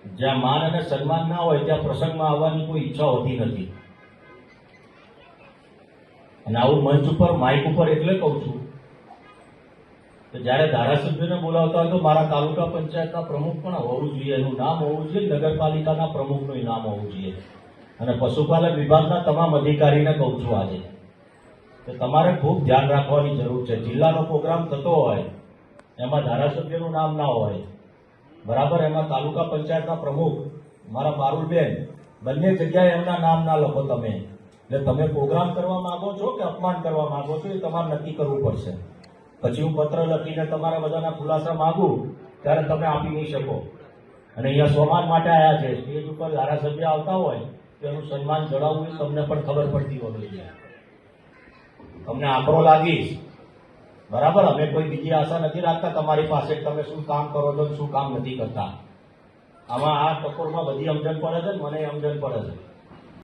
જ્યાં માન અને સન્માન ના હોય ત્યાં પ્રસંગમાં આવવાની કોઈ ઈચ્છા હોતી નથી. અને આવું મંચ ઉપર માઇક ઉપર એટલે કહું છું કે જ્યારે ધારાસભ્યોને બોલાવતા હોય તો મારા તાલુકા પંચાયતના પ્રમુખ પણ હોવું જોઈએ, એનું નામ હોવું જોઈએ, નગરપાલિકાના પ્રમુખનું નામ હોવું જોઈએ. અને પશુપાલન વિભાગના તમામ અધિકારીને કહું છું આજે કે તમારે ખૂબ ધ્યાન રાખવાની જરૂર છે. જિલ્લાનો પ્રોગ્રામ થતો હોય એમાં ધારાસભ્યનું નામ ના હોય, બરાબર, એમાં તાલુકા પંચાયતના પ્રમુખ મારા પારુલબેન બંને જગ્યાએ એમના નામ ના લખો તમે. એટલે તમે પ્રોગ્રામ કરવા માંગો છો કે અપમાન કરવા માંગો છો એ તમારે નક્કી કરવું પડશે. પછી હું પત્ર લખીને તમારા બધાના ખુલાસા માંગું ત્યારે તમે આપી નહીં શકો. અને અહીંયા સ્વમાન માટે આવ્યા છે, સ્ટેજ ઉપર ધારાસભ્ય આવતા હોય તો એનું સન્માન જણાવવું એ તમને પણ ખબર પડતી હોવી જોઈએ. તમને આકરો લાગીશ, બરાબર, અમે કોઈ બીજી આશા નથી રાખતા તમારી પાસે તમે શું કામ કરો છો શું કામ નથી કરતા. આમાં આ ટકોરમાં બધી સમજણ પડે છે, મને સમજણ પડે છે.